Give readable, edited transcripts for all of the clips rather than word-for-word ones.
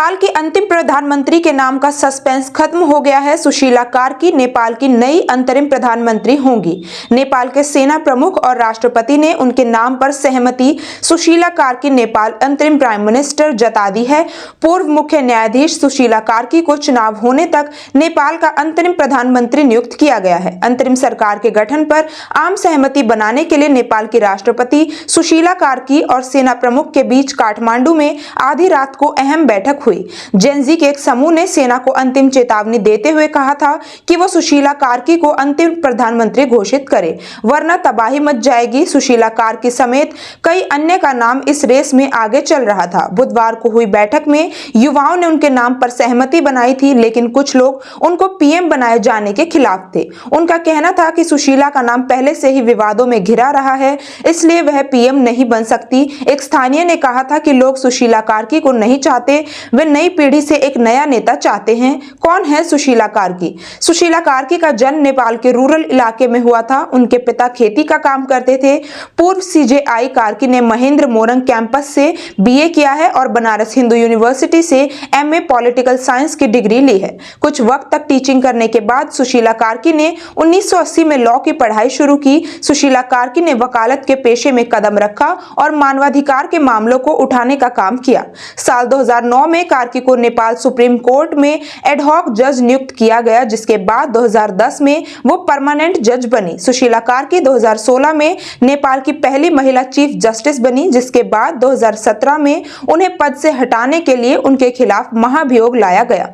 नेपाल की अंतिम प्रधानमंत्री के नाम का सस्पेंस खत्म हो गया है। सुशीला कार्की नेपाल की नई अंतरिम प्रधानमंत्री होंगी। नेपाल के सेना प्रमुख और राष्ट्रपति ने उनके नाम पर सहमति सुशीला कार्की नेपाल अंतरिम प्राइम मिनिस्टर जता दी है। पूर्व मुख्य न्यायाधीश सुशीला कार्की को चुनाव होने तक नेपाल का अंतरिम प्रधानमंत्री नियुक्त किया गया है। अंतरिम सरकार के गठन पर आम सहमति बनाने के लिए नेपाल की राष्ट्रपति सुशीला कार्की और सेना प्रमुख के बीच काठमांडू में आधी रात को अहम बैठक हुई। जेनजी के एक समूह ने सेना को अंतिम चेतावनी देते हुए कहा था कि वो सुशीला कार्की को अंतिम प्रधानमंत्री घोषित करे, वरना तबाही मच जाएगी। सुशीला कार्की समेत कई अन्य का नाम इस रेस में आगे चल रहा था। बुधवार को हुई बैठक में युवाओं ने उनके नाम पर सहमति बनाई थी, लेकिन कुछ लोग उनको पीएम बनाए जाने के खिलाफ थे। उनका कहना था कि सुशीला का नाम पहले से ही विवादों में घिरा रहा है, इसलिए वह पीएम नहीं बन सकती। एक स्थानीय ने कहा था कि लोग सुशीला कार्की को नहीं चाहते, वे नई पीढ़ी से एक नया नेता चाहते हैं। कौन है सुशीला कार्की? सुशीला कार्की का जन्म नेपाल के रूरल इलाके में हुआ था। उनके पिता खेती का काम करते थे। पूर्व सीजेआई कार्की ने महेंद्र मोरंग कैंपस से बीए किया है और बनारस हिंदू यूनिवर्सिटी से एमए पॉलिटिकल साइंस की डिग्री ली है। कुछ वक्त तक टीचिंग करने के बाद सुशीला कार्की ने 1980 में लॉ की पढ़ाई शुरू की। सुशीला कार्की ने वकालत के पेशे में कदम रखा और मानवाधिकार के मामलों को उठाने का काम किया। साल 2009 में कार्की को नेपाल सुप्रीम कोर्ट में एडहॉक जज नियुक्त किया गया, जिसके बाद 2010 में वो परमानेंट जज बनी। सुशीला कार्की 2016 में नेपाल की पहली महिला चीफ जस्टिस बनी, जिसके बाद 2017 में उन्हें पद से हटाने के लिए उनके खिलाफ महाभियोग लाया गया।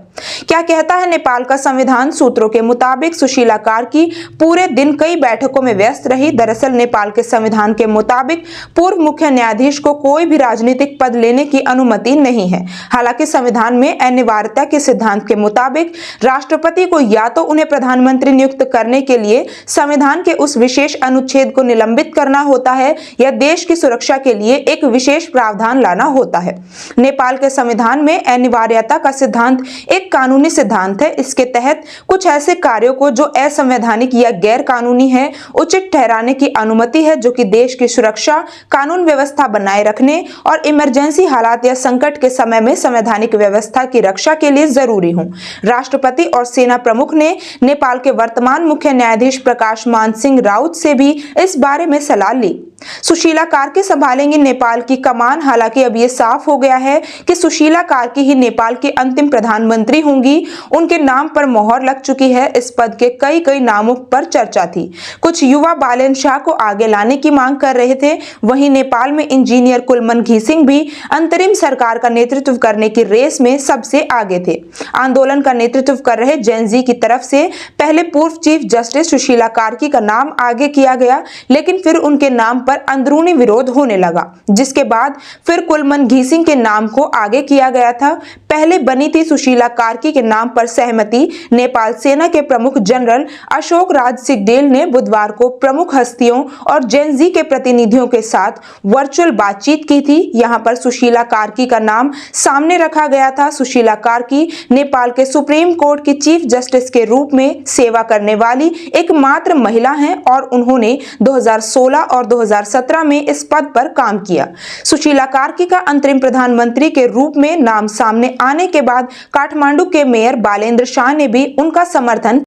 क्या कहता है नेपाल का संविधान? सूत्रों के मुताबिक सुशीला कार्की पूरे दिन कई बैठकों में व्यस्त रही। दरअसल नेपाल के संविधान के मुताबिक पूर्व मुख्य न्यायाधीश को कोई भी राजनीतिक पद लेने की अनुमति नहीं है। हालांकि संविधान में अनिवार्यता के सिद्धांत के मुताबिक राष्ट्रपति को या तो उन्हें प्रधानमंत्री नियुक्त करने के लिए संविधान के उस विशेष अनुच्छेद को निलंबित करना होता है, या देश की सुरक्षा के लिए एक विशेष प्रावधान लाना होता है। नेपाल के संविधान में अनिवार्यता का सिद्धांत एक कानूनी सिद्धांत है। इसके तहत कुछ ऐसे कार्यों को जो असंवैधानिक या गैर कानूनी है उचित ठहराने की अनुमति है, जो कि देश की सुरक्षा, कानून व्यवस्था बनाए रखने और इमरजेंसी हालात या संकट के समय में संवैधानिक व्यवस्था की रक्षा के लिए जरूरी हो। राष्ट्रपति और सेना प्रमुख ने नेपाल के वर्तमान मुख्य न्यायाधीश प्रकाश मान सिंह राउत से भी इस बारे में सलाह ली। सुशीला कार्की संभालेंगी नेपाल की कमान। हालांकि अब यह साफ हो गया है कि सुशीला कार्की ही नेपाल की अंतिम प्रधानमंत्री होंगी। उनके नाम पर मोहर लग चुकी है। इस पद के कई नामों पर चर्चा थी। कुछ युवा बालेन शाह को आगे लाने की मांग कर रहे थे। वहीं नेपाल में इंजीनियर कुलमन घिसिंग भी अंतरिम सरकार का नेतृत्व करने की रेस में सबसे आगे थे। आंदोलन का नेतृत्व कर रहे जेनजी की तरफ से पहले पूर्व चीफ जस्टिस सुशीला कार्की का नाम आगे किया गया, लेकिन फिर उनके नाम पर अंदरूनी विरोध होने लगा, जिसके बाद फिर कुलमन घिसिंग के नाम को आगे किया गया था। पहले बनी थी सुशीला कार्की के नाम पर सहमति। नेपाल सेना के प्रमुख जनरल अशोक राज सिंहदेल ने बुधवार को प्रमुख हस्तियों और जेनजी के प्रतिनिधियों के साथ वर्चुअल बातचीत की थी। यहां पर सुशीला कार्की का नाम सामने रखा गया था। सुशीला कार्की नेपाल के सुप्रीम कोर्ट की चीफ जस्टिस के रूप में सेवा करने वाली एकमात्र महिला हैं और उन्होंने 2016 और 2017 में इस पद पर काम किया। सुशीला कार्की का अंतरिम प्रधानमंत्री के रूप में नाम सामने आने के बाद काठमांडू के मेयर बालेंद्र शाह ने भी उनका समर्थन